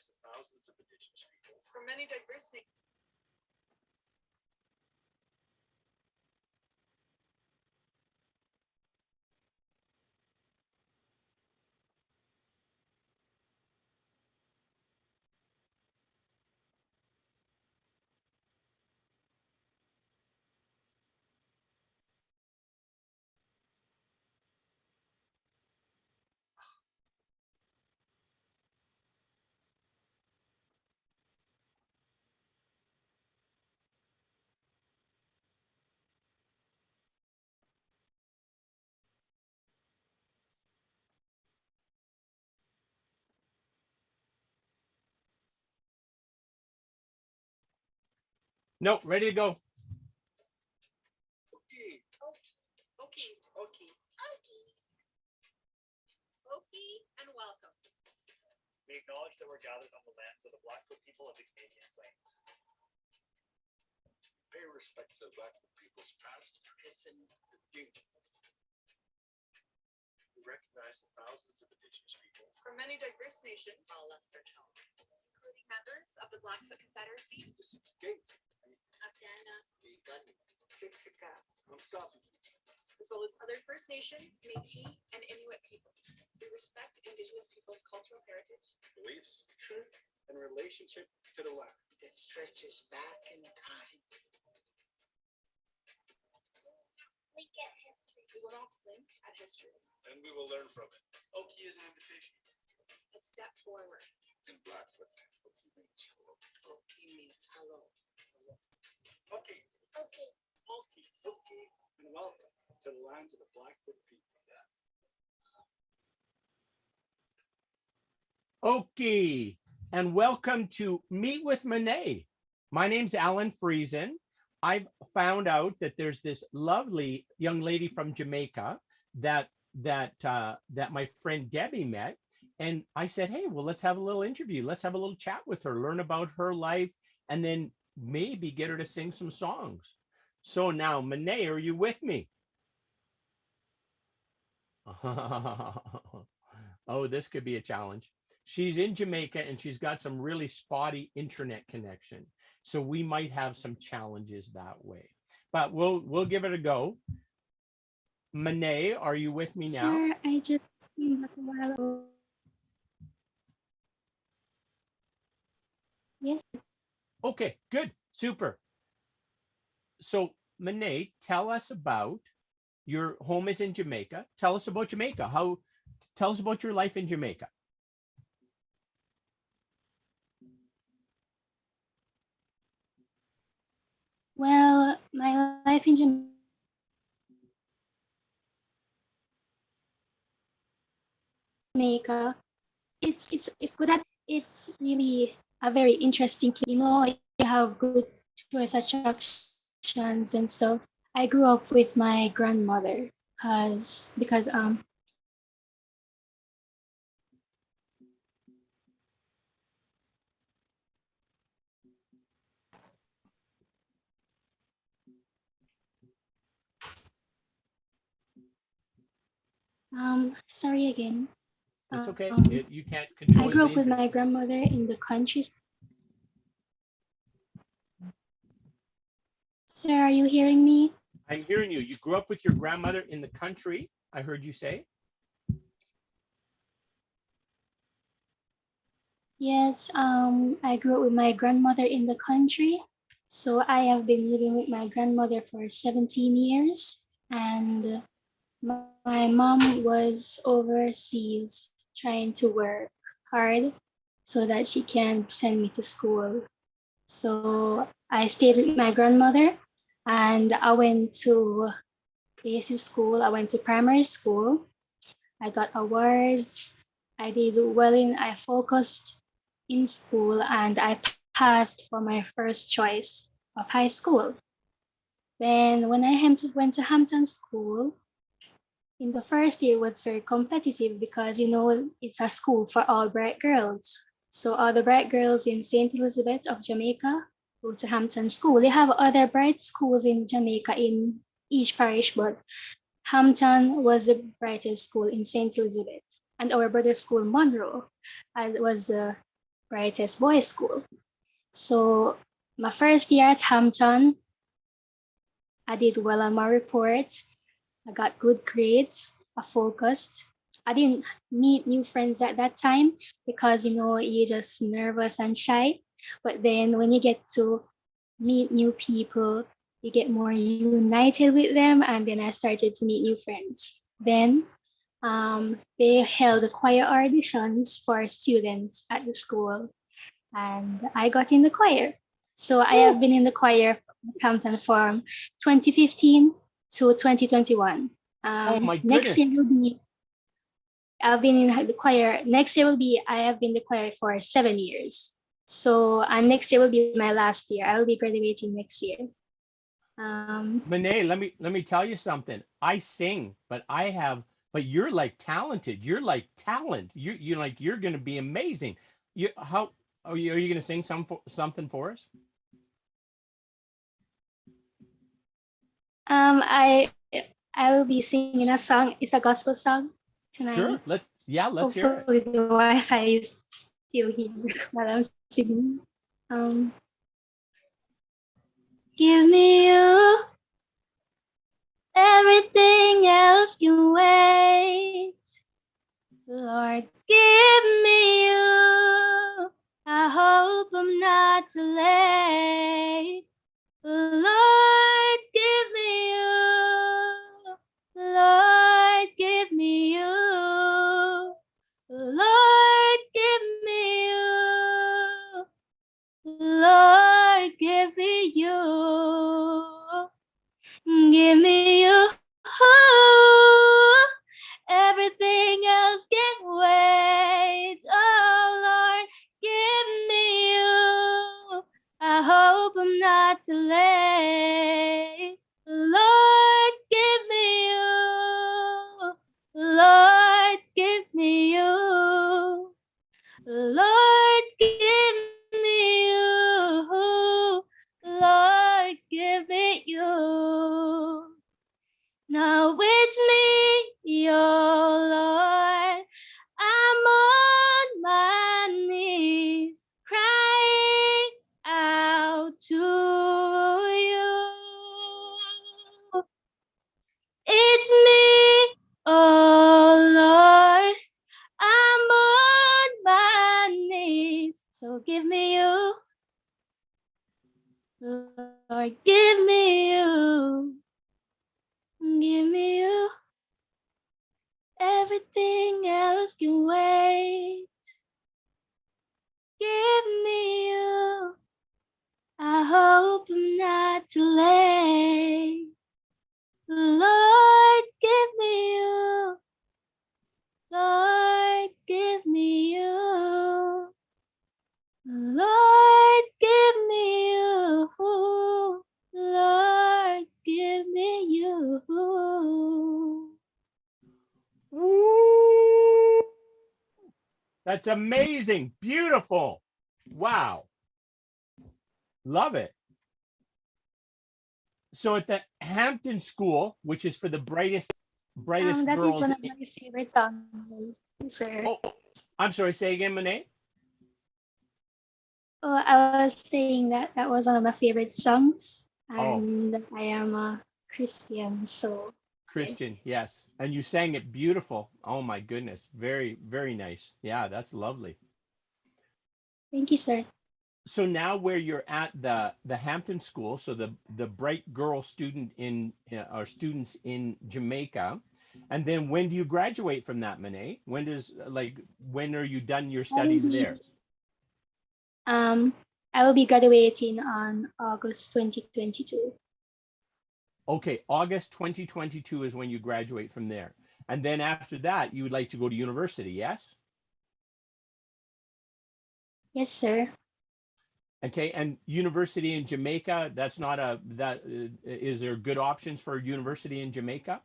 recognize the thousands of indigenous peoples from many diverse nations. No, ready to go. Okay. And welcome. We acknowledge that we're gathered on the lands of the Blackfoot people of the Canadian Plains. Pay respect to the Blackfoot peoples past, present, and future. We recognize the thousands of indigenous peoples From many diverse nations, all Lethbridge home. including members of the Blackfoot Confederacy, the six gates, Afghana, Siksika, Muskoka, as well as other First Nations, Métis, and Inuit peoples. We respect Indigenous peoples' cultural heritage, beliefs, truth, and relationship to the land. that stretches back in time. We get history. We will not blink at history. And we will learn from it. Oki is an invitation. A step forward. In Blackfoot, Oki means hello. Oki means hello. Oki. Okay. Oki, and welcome to the lands of the Blackfoot people. Okay, and welcome to Meet with Monae. My name's Alan Friesen. I've found out that there's this lovely young lady from Jamaica that my friend Debbie met, and I said, hey, well, let's have a little interview. Let's have a little chat with her, learn about her life, and then maybe get her to sing some songs. So now, Monae, are you with me? Oh, this could be a challenge. She's in Jamaica and she's got some really spotty internet connection. So we might have some challenges that way, but we'll give it a go. Monae, are you with me now? Sir, I just came back a while ago. Yes. Okay, good, super. So Monae, tell us about your home is in Jamaica. Tell us about Jamaica. Tell us about your life in Jamaica. Well, my life in Jamaica, it's good at it's really a very interesting place. You know, you have good tourist attractions and stuff. I grew up with my grandmother because sorry again. It's okay. Um, You can't I control grew up the with internet. my grandmother in the country. Sir, are you hearing me? I'm hearing you. You grew up with your grandmother in the country, I heard you say. Yes, I grew up with my grandmother in the country. So I have been living with my grandmother for 17 years, and my mom was overseas trying to work hard so that she can send me to school. So I stayed with my grandmother and I went to basic school, I went to primary school. I got awards. I focused in school and I passed for my first choice of high school. Then when I went to Hampton School, in the first year it was very competitive because you know it's a school for all bright girls. So all the bright girls in St. Elizabeth of Jamaica go to Hampton School. They have other bright schools in Jamaica in each parish, but Hampton was the brightest school in St. Elizabeth. And our brother school, Monroe, was the brightest boys school. So my first year at Hampton, I did well on my reports. I got good grades. I focused. I didn't meet new friends at that time because you're just nervous and shy. But then when you get to meet new people, you get more united with them, and then I started to meet new friends. Then they held choir auditions for students at the school, and I got in the choir. So I have been in the choir at Hampton from 2015 to 2021. Oh my Next goodness. year will be I've been in the choir. Next year will be I have been in the choir for 7 years. So next year will be my last year. I will be graduating next year. Monae, let me tell you something. I sing, but you're like talented. You're like talent. You're going to be amazing. Are you going to sing something for us? I I will be singing a song. It's a gospel song Sure. tonight. Let's hear it. Hopefully the Wi-Fi is still here while I'm singing. Um, give me you. Everything else can wait. Lord, give me you. I hope I'm not too late. Lord, give me you. Lord, give me you. Lord, give me you. Lord, give me you. Give me you. Everything else can wait. Oh Lord, give me you. I hope I'm not too late. Lord, give me you. Lord, give me you. Lord, give me you. Lord, give me you. Now it's me, your Lord. I'm on my knees, crying out to you. It's me, oh Lord. I'm on my knees, so give me you. Lord, give me you. Give me you. Everything else can wait. Give me you. I hope I'm not too late. Lord, give me you. Lord, give me you. Lord, give me you. Lord, give me you. Woo! That's amazing. Beautiful. Wow. Love it. So at the Hampton School, which is for the brightest That is girls. one of my favorite songs, sir. Oh, I'm sorry. Say again, Monae. Oh, I was saying that that was one of my favorite songs, Oh, and I am a Christian, so Christian. yes. Yes. And you sang it beautiful. Oh my goodness. Very, very nice. Yeah, that's lovely. Thank you, sir. So now where you're at the Hampton School, so the bright girl student in or students in Jamaica, and then when do you graduate from that, Monae? When are you done your I will studies be there? um I will be graduating on August 2022. Okay, August 2022 is when you graduate from there. And then after that, you would like to go to university, yes? Yes, sir. Okay, and university in Jamaica, is there good options for university in Jamaica?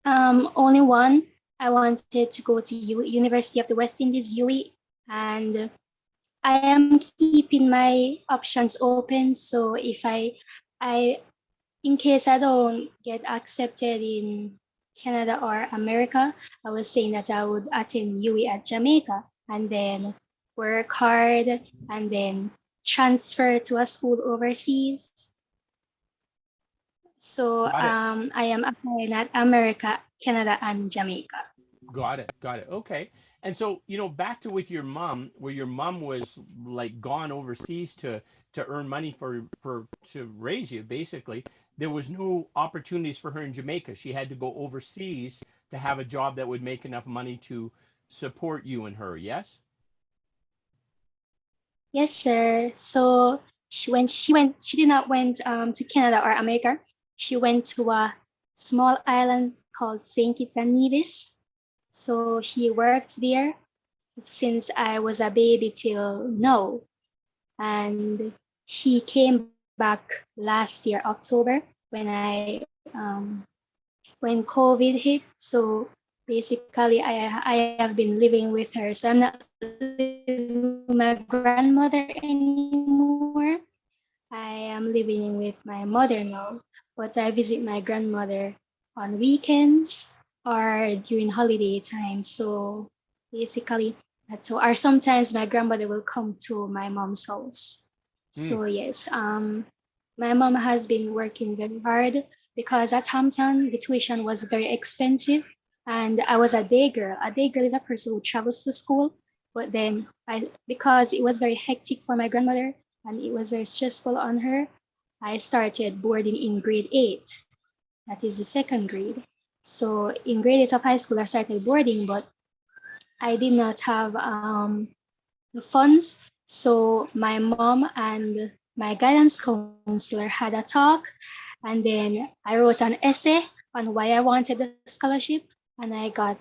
Only one. I wanted to go to University of the West Indies, UWI, and I am keeping my options open. So if I in case I don't get accepted in Canada or America, I was saying that I would attend UWI at Jamaica. and then work hard and then transfer to a school overseas. So Got it. I am applying at America, Canada, and Jamaica. Got it. Got it. Okay. And so, back to with your mom, where your mom was like gone overseas to earn money for to raise you, basically, there was no opportunities for her in Jamaica. She had to go overseas to have a job that would make enough money to support you and her. Yes? Yes, sir. So she did not went to Canada or America. She went to a small island called Saint Kitts and Nevis. So she worked there since I was a baby till now. And she came back last year, October, when COVID hit. So basically, I have been living with her. So I'm not living with my grandmother anymore. I am living with my mother now, but I visit my grandmother on weekends or during holiday time. So basically, that's so. Or sometimes my grandmother will come to my mom's house. Hmm. So yes, my mom has been working very hard because at Hampton the tuition was very expensive, and I was a day girl. A day girl is a person who travels to school, but then because it was very hectic for my grandmother and it was very stressful on her, I started boarding in grade 8. That is the second grade. So in grade 8 of high school, I started boarding, but I did not have the funds. So my mom and my guidance counselor had a talk, and then I wrote an essay on why I wanted the scholarship, and I got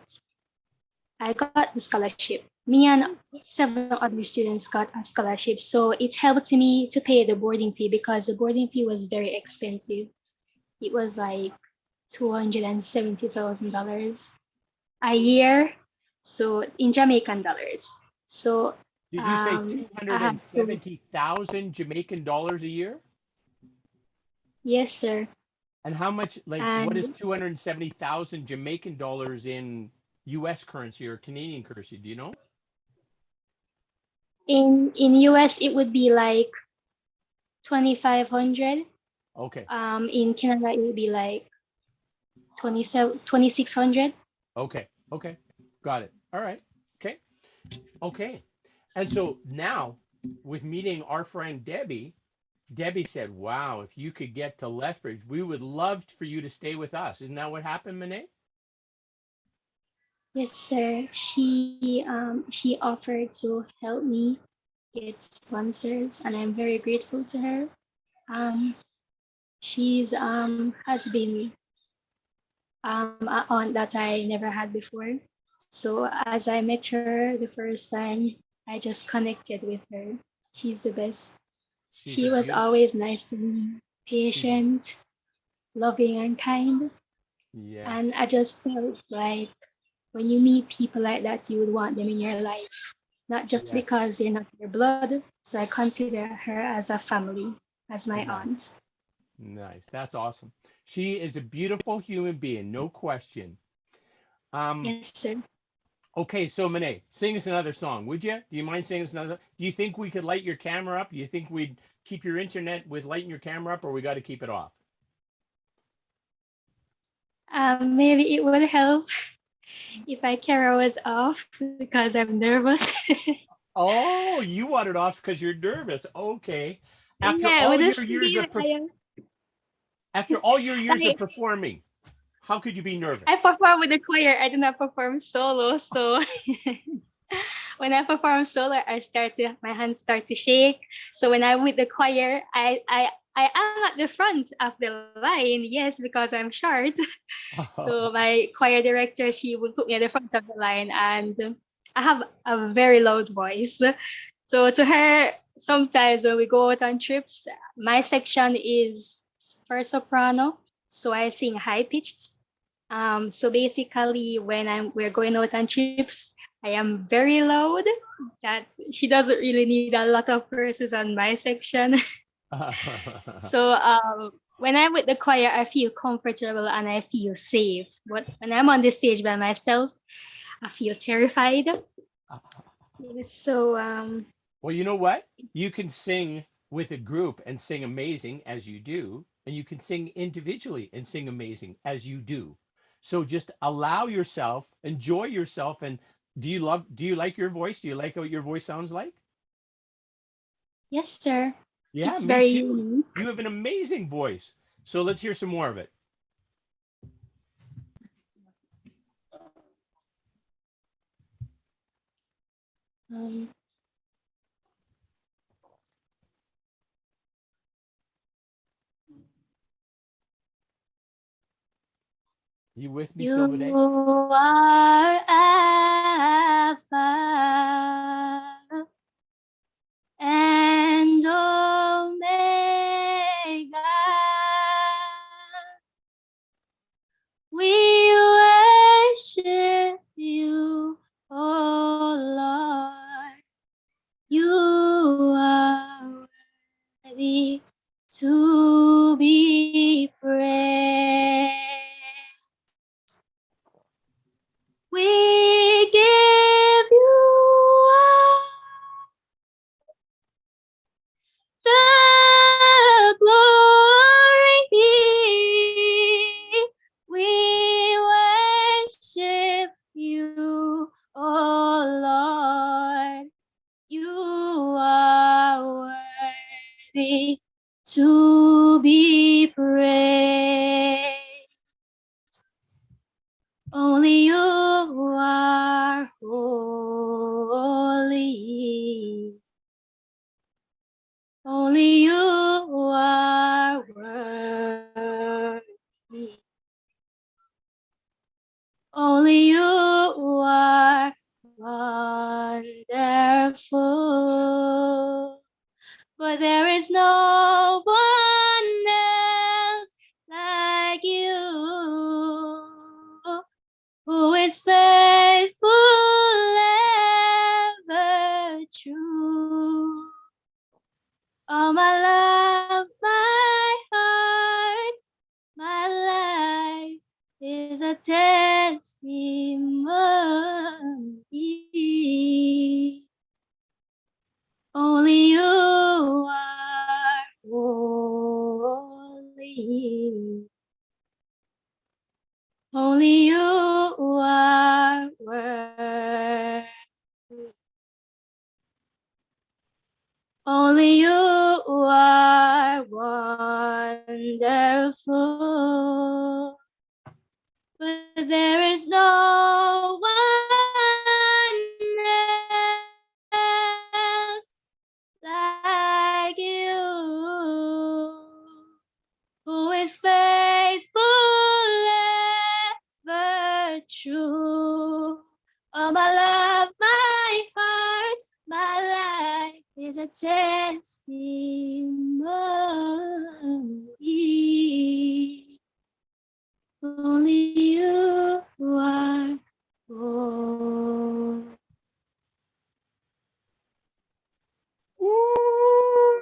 the scholarship. Me and 7 other students got a scholarship, so it helped me to pay the boarding fee because the boarding fee was very expensive. It was like $270,000 a year, so in Jamaican dollars. So Did you say two I hundred and have to. seventy thousand Jamaican dollars a year? Yes, sir. And how much, like, what is And 270,000 Jamaican dollars in US currency or Canadian currency? Do you know? in US it would be like 2,500. Okay. In Canada it would be like 2,600. Okay. Okay. Got it. All right. Okay. Okay. And so now, with meeting our friend Debbie, Debbie said, wow, if you could get to Lethbridge, we would love for you to stay with us. Isn't that what happened, Monae? Yes, sir. She offered to help me get sponsors, and I'm very grateful to her. Um, she's has been an aunt that I never had before. So as I met her the first time, I just connected with her. She's the best. She's a She was beautiful, always nice to me, she's a, patient, loving, and kind. And yes. I just felt like when you meet people like that, you would want them in your life, not just Yes. because they're not your blood. So I consider her as a family, as my Nice. aunt. Nice. That's awesome. She is a beautiful human being, no question. Um, Yes, sir. okay, so Monae, sing us another song, would you? Do you mind singing us another? Do you think we could light your camera up? Do you think we'd keep your internet with lighting your camera up, or we got to keep it off? Maybe it would help if I camera was off because I'm nervous. Oh, you want it off because you're nervous. Okay. After Yeah, all with the your years singing, of I performing, how could you be nervous? I perform with the choir. I do not perform solo. So when I perform solo, my hands start to shake. So when I'm with the choir, I am at the front of the line. Yes, because I'm short. So my choir director, she would put me at the front of the line, and I have a very loud voice. So to her, sometimes when we go out on trips, my section is for soprano, so I sing high pitched. So basically, when we're going out on trips, I am very loud. That she doesn't really need a lot of persons on my section. So when I'm with the choir, I feel comfortable and I feel safe. But when I'm on the stage by myself, I feel terrified. So Well, you know what? You can sing with a group and sing amazing as you do, and you can sing individually and sing amazing as you do. So just allow yourself, enjoy yourself. And do you like your voice? Do you like what your voice sounds like? yes, sir. Yeah, It's me very too. unique. You have an amazing voice. So let's hear some more of it. Um, You with me still, Monae? you are Alpha and Omega. We worship you, oh Lord. You are worthy to be praised. We give you all the glory. We worship you, oh Lord. You are worthy to be praised. Only you are holy. Only you are worthy. Only you are wonderful. For there is no one else like you, who is faithful, ever true. All my love, my heart, my life is a testimony. Only you are holy. Only you are worthy. Only you are wonderful. But there is no one else like you, who is faithful, ever true. All my love, my heart, my life is a testimony. Only you are holy. Woo!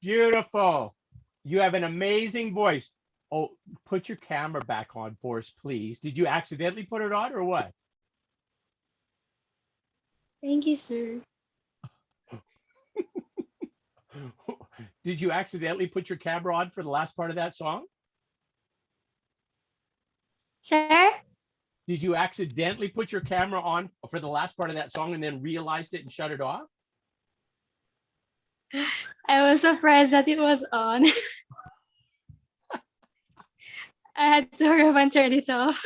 Beautiful. You have an amazing voice. Oh, put your camera back on for us, please. Did you accidentally put it on or what? Thank you, sir. Did you accidentally put your camera on for the last part of that song? Sir? Did you accidentally put your camera on for the last part of that song and then realized it and shut it off? I was surprised that it was on. I had to hurry up and turn it off.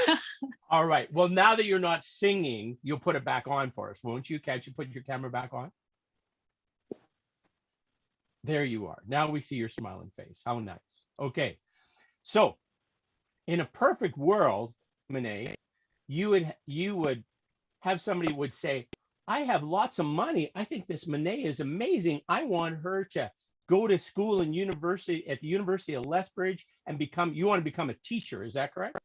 All right. Well, now that you're not singing, you'll put it back on for us, won't you? Can't you put your camera back on? There you are. Now we see your smiling face. How nice. Okay. So in a perfect world, Monae, you would have somebody would say, I have lots of money. I think this Monae is amazing. I want her to go to school and university at the University of Lethbridge and you want to become a teacher. Is that correct?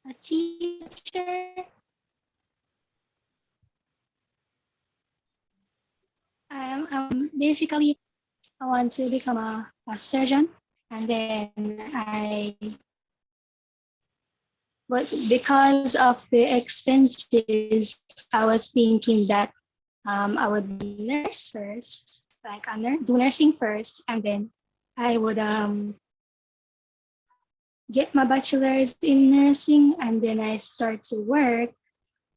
A teacher. Basically, I want to become a surgeon, and then I But because of the expenses, I was thinking that I would be a nurse first, like do nursing first, and then I would get my bachelor's in nursing, and then I start to work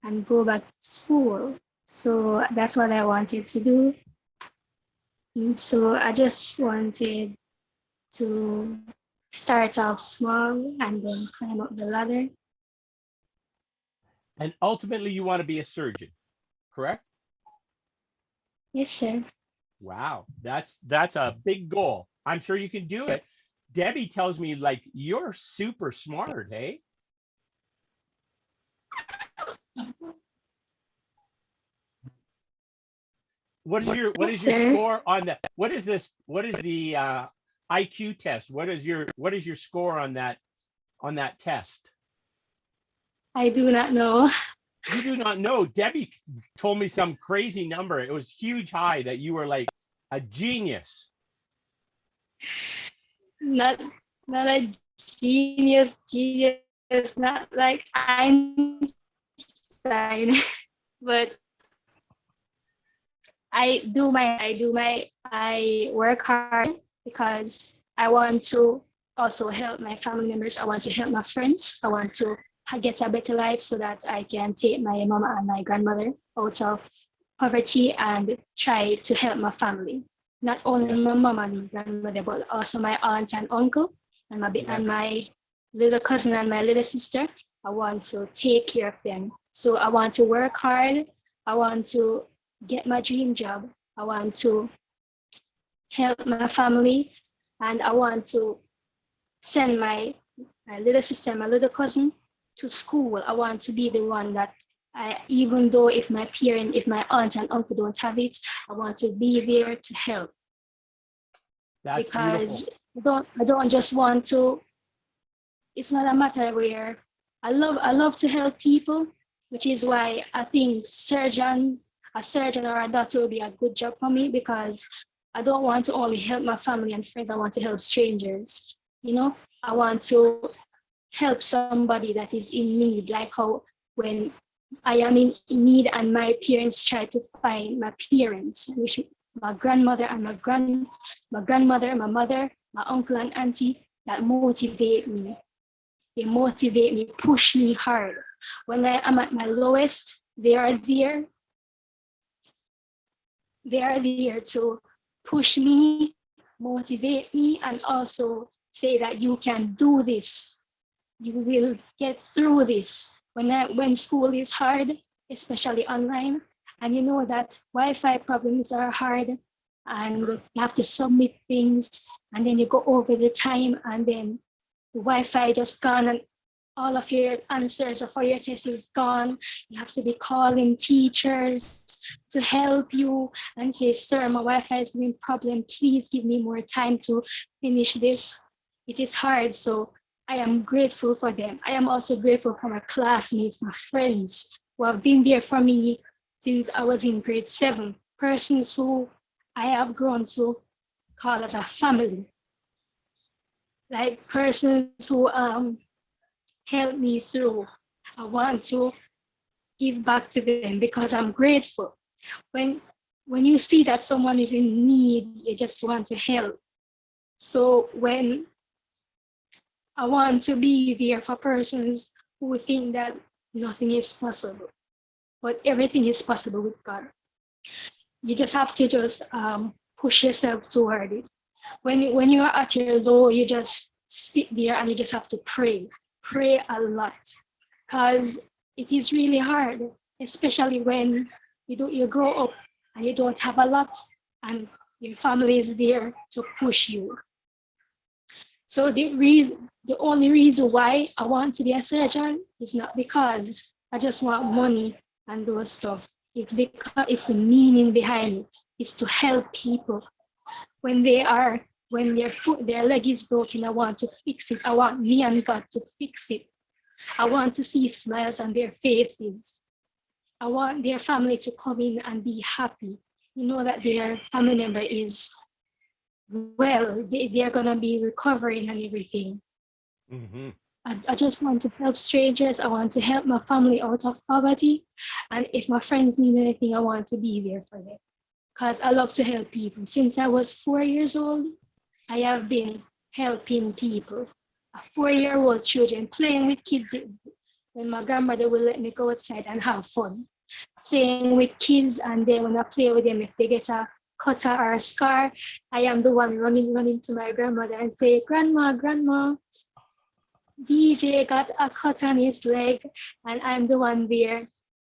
and go back to school. So that's what I wanted to do. And so I just wanted to start off small and then climb up the ladder. And ultimately, you want to be a surgeon, correct? Yes, sir. Wow, that's a big goal. I'm sure you can do it. Debbie tells me like you're super smart, hey? What is your score on that? What is the IQ test? What is your score on that test? I do not know. You do not know. Debbie told me some crazy number. It was huge high that you were like a genius. Not a genius, not like Einstein, but I work hard because I want to also help my family members. I want to help my friends. I want to get a better life so that I can take my mom and my grandmother out of poverty and try to help my family. Not only my mom and grandmother, but also my aunt and uncle and my little cousin and my little sister. I want to take care of them. So I want to work hard. I want to get my dream job. I want to help my family, and I want to send my little sister, my little cousin to school. I want to be the one that even though if my aunt and uncle don't have it, I want to be there to help. That's because beautiful. I don't just want to. It's not a matter where I love to help people, which is why I think a surgeon or a doctor will be a good job for me, because I don't want to only help my family and friends. I want to help strangers. I want to help somebody that is in need, like how when I am in need and my parents try to find my parents, which my grandmother and my grandmother, my mother, my uncle and auntie, that motivate me. They motivate me, push me hard. When I am at my lowest, they are there. They are there to push me, motivate me, and also say that you can do this. You will get through this. When school is hard, especially online, and you know that Wi-Fi problems are hard, and you have to submit things, and then you go over the time, and then the Wi-Fi just gone, and all of your answers for your test is gone. You have to be calling teachers to help you and say, sir, my Wi-Fi is having problem. Please give me more time to finish this. It is hard, so I am grateful for them. I am also grateful for my classmates, my friends who have been there for me since I was in grade 7. Persons who I have grown to call as a family. Like persons who helped me through. I want to give back to them because I'm grateful. When you see that someone is in need, you just want to help. So when I want to be there for persons who think that nothing is possible, but everything is possible with God. You just have to push yourself toward it. When you're at your low, you just sit there and you just have to pray a lot, because it is really hard, especially when you grow up and you don't have a lot and your family is there to push you. So the only reason why I want to be a surgeon is not because I just want money and those stuff. It's because it's the meaning behind it. It's to help people when their leg is broken. I want to fix it. I want me and God to fix it. I want to see smiles on their faces. I want their family to come in and be happy. You know that their family member is well, they're gonna be recovering and everything. Mm-hmm. I just want to help strangers. I want to help my family out of poverty. And if my friends need anything, I want to be there for them. Because I love to help people. Since I was 4 years old, I have been helping people. A 4-year-old children playing with kids when my grandmother will let me go outside and have fun. Playing with kids, and then when I play with them, if they get a cutter or a scar, I am the one running to my grandmother and say, Grandma, DJ got a cut on his leg, and I'm the one there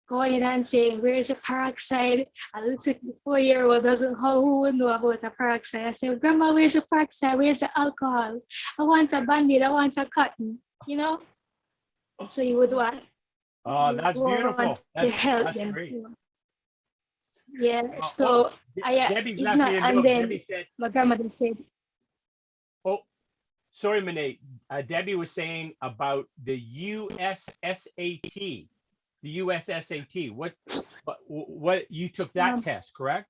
going and saying, where's the peroxide? A little 4-year-old doesn't know who would know about a peroxide. I said, Grandma, where's the peroxide? Where's the alcohol? I want a Band-Aid, I want a cotton, you know? So you would want, Oh, that's beautiful. to help That's them. great. Yeah, so Debbie it's left not, me a and note. then Debbie said, my grandmother said, oh, sorry, Monae. Debbie was saying about the USSAT. The USSAT. What you took that test, correct?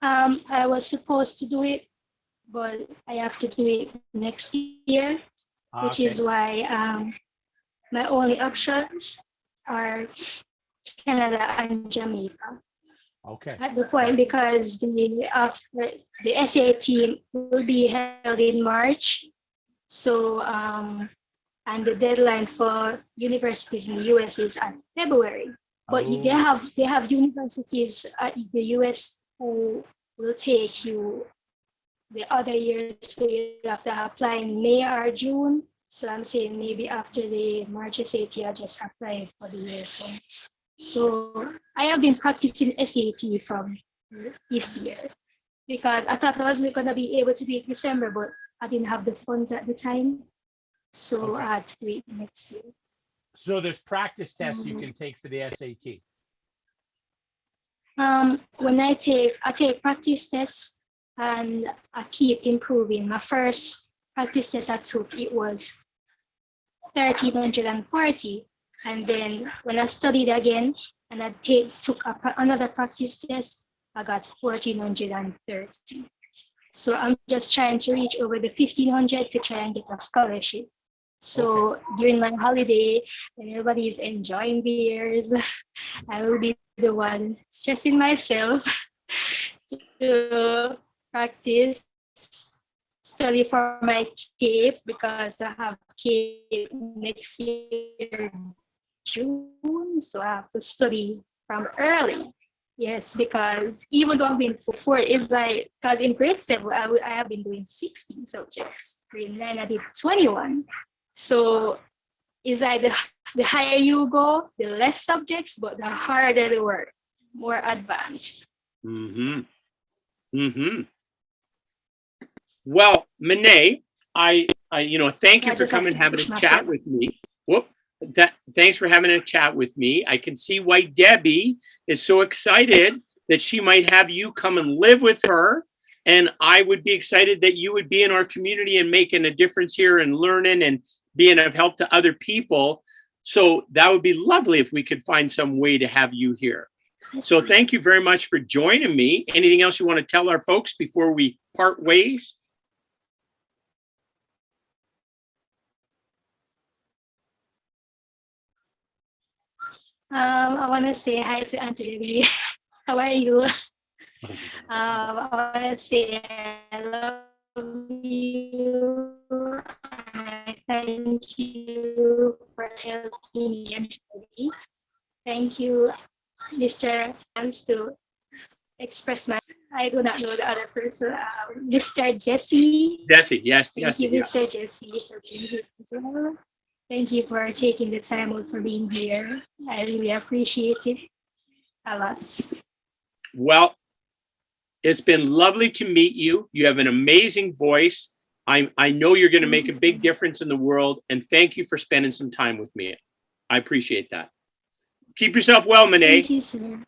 I was supposed to do it, but I have to do it next year, which is why my only options are Canada and Jamaica. Okay. At the point, because the SAT will be held in March, so and the deadline for universities in the US is at February. But they have universities at the US who will take you the other years, so you have to apply in May or June. So I'm saying maybe after the March SAT, I just apply for the US one. So I have been practicing SAT from this year because I thought I wasn't going to be able to do it December, but I didn't have the funds at the time. So I had to do it next year. So there's practice tests you can take for the SAT. When I take practice tests and I keep improving. My first practice test I took, it was 1340. And then when I studied again and I took another practice test, I got 1430. So I'm just trying to reach over the 1500 to try and get a scholarship. So during my holiday, when everybody is enjoying theirs, I will be the one stressing myself to practice, study for my CAPE because I have CAPE next year, June. So I have to study from early. Yes, because even though I've been four, it's like, because in grade 7, I have been doing 16 subjects. Grade 9, I did 21. So it's like the higher you go, the less subjects, but the harder the work, more advanced. Mm-hmm. Mm-hmm. Well, Monae, I thank you for coming and having a chat with me. Thanks for having a chat with me. I can see why Debbie is so excited that she might have you come and live with her. And I would be excited that you would be in our community and making a difference here and learning and being of help to other people. So that would be lovely if we could find some way to have you here. So thank you very much for joining me. Anything else you want to tell our folks before we part ways? I want to say hi to Auntie Debbie. How are you? I want to say I love you. I thank you for helping me and Debbie. Thank you, Mr. Hans, to express my. I do not know the other person. Mr. Jesse. Jesse, yes, Thank you, Mr. Jesse, for being here as well. Thank you for taking the time out for being here. I really appreciate it a lot. Well, it's been lovely to meet you. You have an amazing voice. I know you're going to make a big difference in the world. And thank you for spending some time with me. I appreciate that. Keep yourself well, Monae. Thank you, sir.